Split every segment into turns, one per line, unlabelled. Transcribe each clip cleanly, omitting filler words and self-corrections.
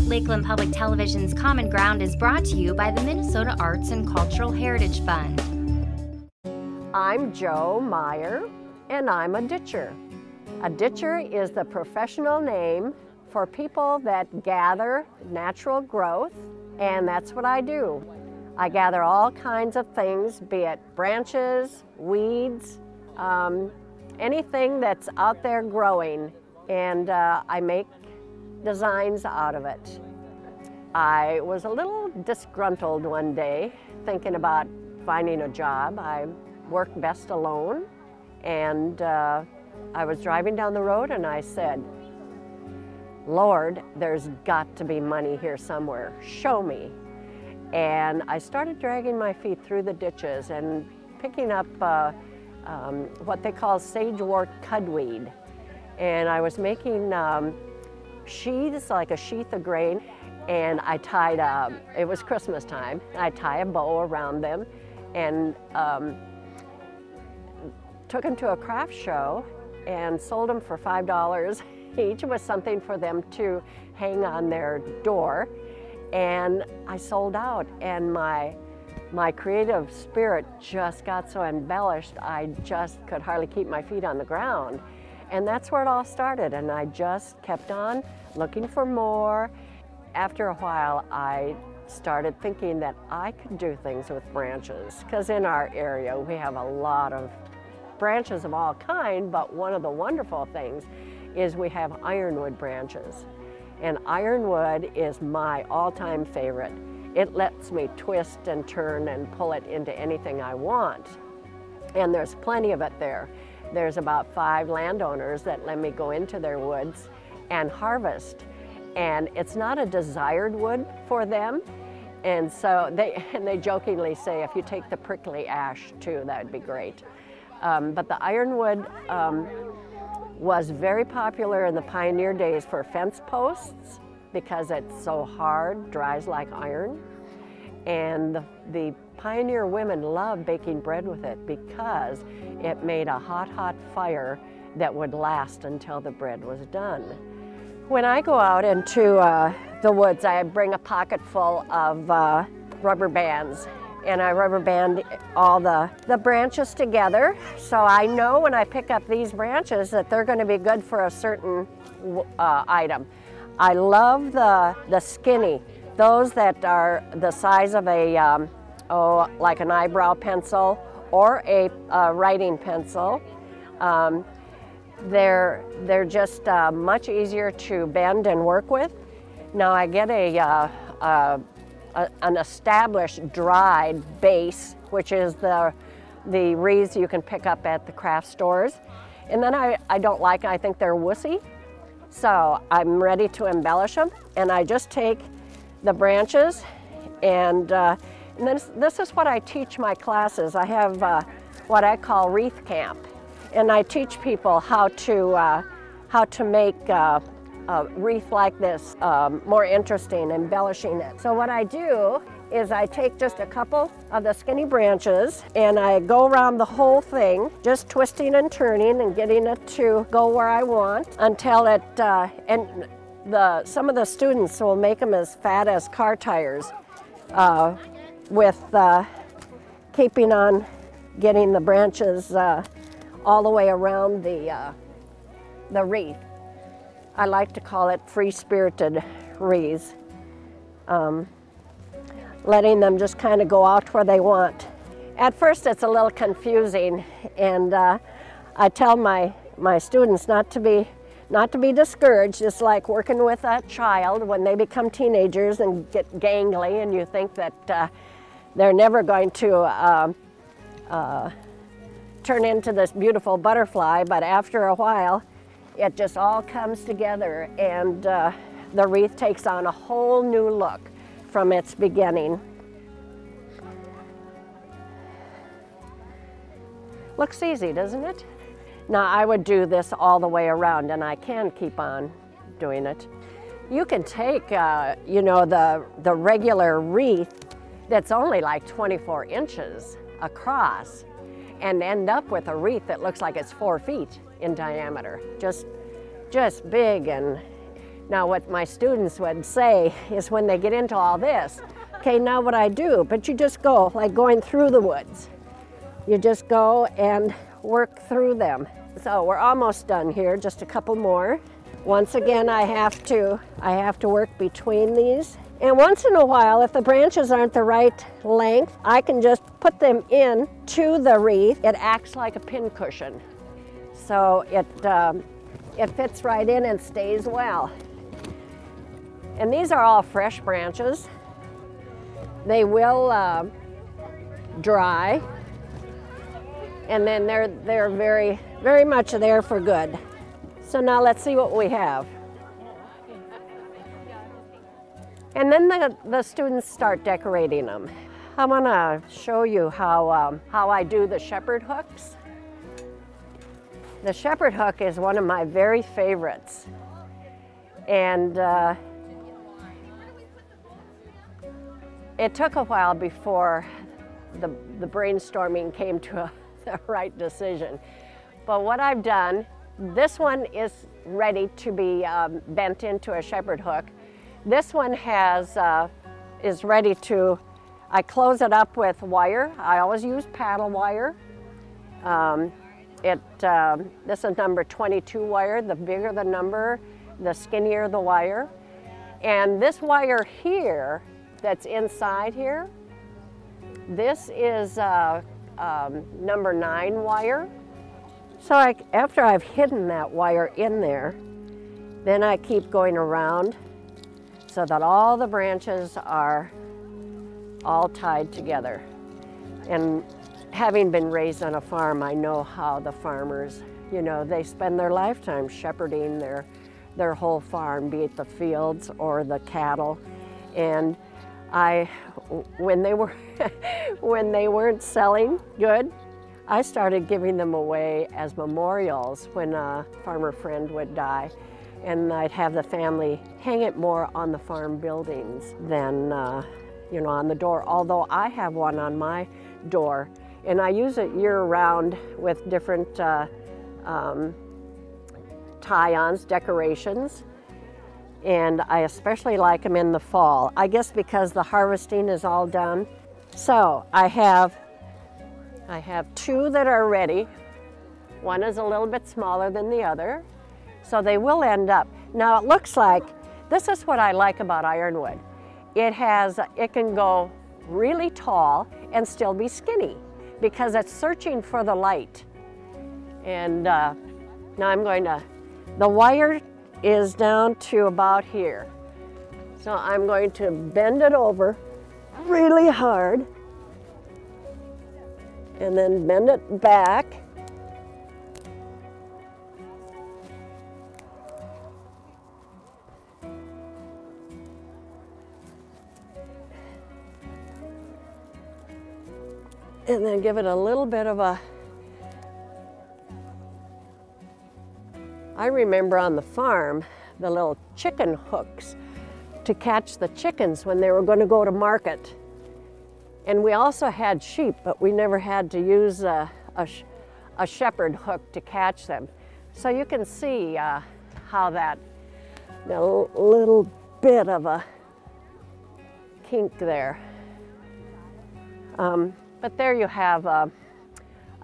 Lakeland Public Television's Common Ground is brought to you by the Minnesota Arts and Cultural Heritage Fund.
I'm Joe Meyer, and I'm a ditcher. A ditcher is the professional name for people that gather natural growth, and that's what I do. I gather all kinds of things, be it branches, weeds, anything that's out there growing, and I make designs out of it. I was a little disgruntled one day thinking about finding a job. I work best alone, and I was driving down the road and I said, Lord, there's got to be money here somewhere. Show me. And I started dragging my feet through the ditches and picking up what they call sagewort cudweed. And I was making sheaths, like a sheath of grain, and I tied, it was Christmas time, I tie a bow around them and took them to a craft show and sold them for $5 each. Was something for them to hang on their door, and I sold out, and my creative spirit just got so embellished I just could hardly keep my feet on the ground. And that's where it all started, and I just kept on looking for more. After a while, I started thinking that I could do things with branches, because in our area we have a lot of branches of all kinds, but one of the wonderful things is we have ironwood branches. And ironwood is my all-time favorite. It lets me twist and turn and pull it into anything I want. And there's plenty of it there. There's about 5 landowners that let me go into their woods and harvest. And it's not a desired wood for them. And so they jokingly say, if you take the prickly ash too, that would be great. But the ironwood was very popular in the pioneer days for fence posts because it's so hard, dries like iron. And the pioneer women loved baking bread with it because it made a hot, hot fire that would last until the bread was done. When I go out into the woods, I bring a pocket full of rubber bands, and I rubber band all the branches together, so I know when I pick up these branches that they're going to be good for a certain item. I love the skinny, those that are the size of a, like an eyebrow pencil or a writing pencil. They're just much easier to bend and work with. Now I get an established dried base, which is the wreaths you can pick up at the craft stores. And then I don't like, I think they're wussy. So I'm ready to embellish them, and I just take the branches and this is what I teach my classes. I have what I call wreath camp, and I teach people how to make a wreath like this more interesting, embellishing it. So what I do is I take just a couple of the skinny branches and I go around the whole thing, just twisting and turning and getting it to go where I want until it, some of the students will make them as fat as car tires with keeping on getting the branches all the way around the wreath. I like to call it free-spirited wreaths, letting them just kind of go out where they want. At first it's a little confusing, and I tell my students not to be discouraged. It's like working with a child when they become teenagers and get gangly, and you think that they're never going to turn into this beautiful butterfly, but after a while it just all comes together, and the wreath takes on a whole new look from its beginning. Looks easy, doesn't it? Now I would do this all the way around, and I can keep on doing it. You can take, you know, the regular wreath that's only like 24 inches across and end up with a wreath that looks like it's 4 feet in diameter. Just big and Now what my students would say is when they get into all this, okay, now what I do, but you just go, like going through the woods. You just go and work through them. So we're almost done here, just a couple more. Once again, I have to work between these. And once in a while, if the branches aren't the right length, I can just put them in to the wreath. It acts like a pin cushion. So it fits right in and stays well. And these are all fresh branches. They will dry, and then they're very, very much there for good. So now let's see what we have. And then the students start decorating them. I want to show you how I do the shepherd hooks. The shepherd hook is one of my very favorites. And it took a while before the brainstorming came to the right decision. But what I've done, this one is ready to be bent into a shepherd hook. This one is ready to, I close it up with wire. I always use paddle wire. This is number 22 wire. The bigger the number, the skinnier the wire. And this wire here, that's inside here, this is number 9 wire. So after I've hidden that wire in there, then I keep going around so that all the branches are all tied together. And having been raised on a farm, I know how the farmers, you know, they spend their lifetime shepherding their whole farm, be it the fields or the cattle. And when they weren't selling good, I started giving them away as memorials when a farmer friend would die. And I'd have the family hang it more on the farm buildings than you know, on the door, although I have one on my door. And I use it year-round with different tie-ons, decorations. And I especially like them in the fall. I guess because the harvesting is all done. So I have 2 that are ready. One is a little bit smaller than the other. So they will end up. Now it looks like, this is what I like about ironwood. It can go really tall and still be skinny because it's searching for the light. And now I'm going to, the wire is down to about here. So I'm going to bend it over really hard and then bend it back. And then give it a little bit of a, I remember on the farm, the little chicken hooks to catch the chickens when they were going to go to market. And we also had sheep, but we never had to use a shepherd hook to catch them. So you can see how that, a little bit of a kink there. But there you have a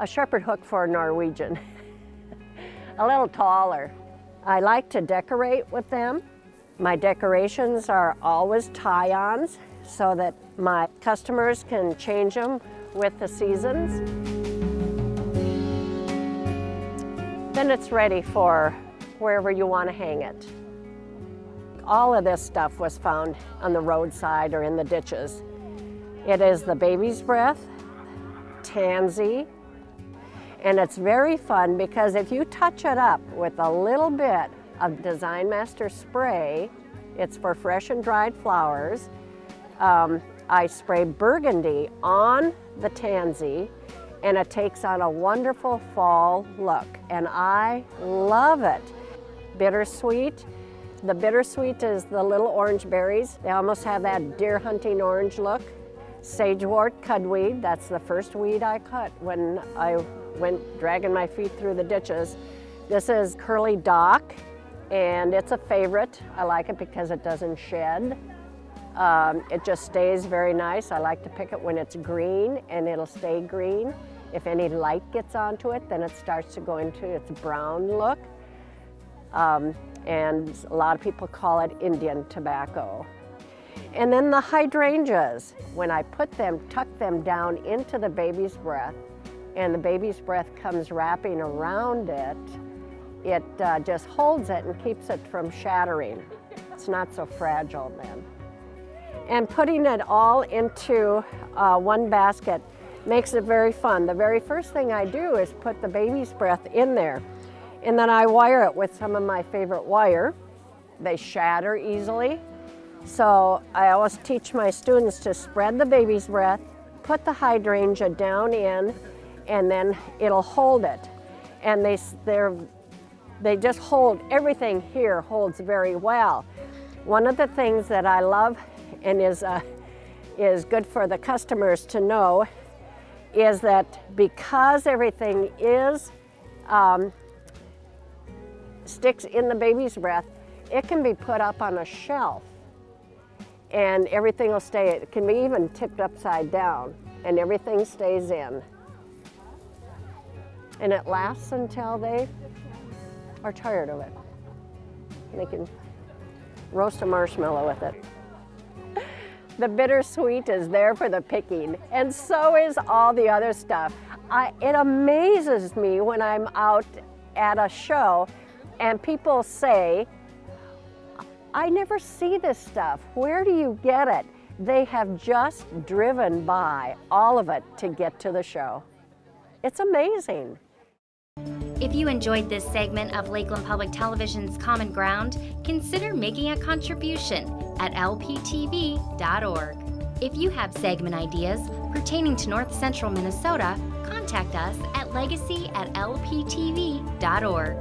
shepherd hook for a Norwegian, a little taller. I like to decorate with them. My decorations are always tie-ons so that my customers can change them with the seasons. Then it's ready for wherever you want to hang it. All of this stuff was found on the roadside or in the ditches. It is the baby's breath, tansy, and it's very fun because if you touch it up with a little bit of Design Master spray, it's for fresh and dried flowers. I spray burgundy on the tansy and it takes on a wonderful fall look, and I love it. Bittersweet. The bittersweet is the little orange berries. They almost have that deer hunting orange look. Sagewort, cudweed, that's the first weed I cut when I went dragging my feet through the ditches. This is curly dock, and it's a favorite. I like it because it doesn't shed. It just stays very nice. I like to pick it when it's green, and it'll stay green. If any light gets onto it, then it starts to go into its brown look. And a lot of people call it Indian tobacco. And then the hydrangeas, when I put them, tuck them down into the baby's breath, and the baby's breath comes wrapping around it, it just holds it and keeps it from shattering. It's not so fragile then. And putting it all into one basket makes it very fun. The very first thing I do is put the baby's breath in there, and then I wire it with some of my favorite wire. They shatter easily. So I always teach my students to spread the baby's breath, put the hydrangea down in, and then it'll hold it. And they just hold, everything here holds very well. One of the things that I love and is good for the customers to know is that because everything sticks in the baby's breath, it can be put up on a shelf and everything will stay. It can be even tipped upside down and everything stays in. And it lasts until they are tired of it. And they can roast a marshmallow with it. The bittersweet is there for the picking, and so is all the other stuff. It amazes me when I'm out at a show and people say, I never see this stuff. Where do you get it? They have just driven by all of it to get to the show. It's amazing.
If you enjoyed this segment of Lakeland Public Television's Common Ground, consider making a contribution at lptv.org. If you have segment ideas pertaining to North Central Minnesota, contact us at legacy@lptv.org.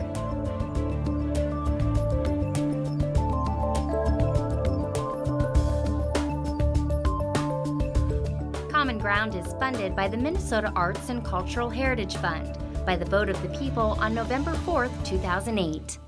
Common Ground is funded by the Minnesota Arts and Cultural Heritage Fund by the vote of the people on November 4th, 2008.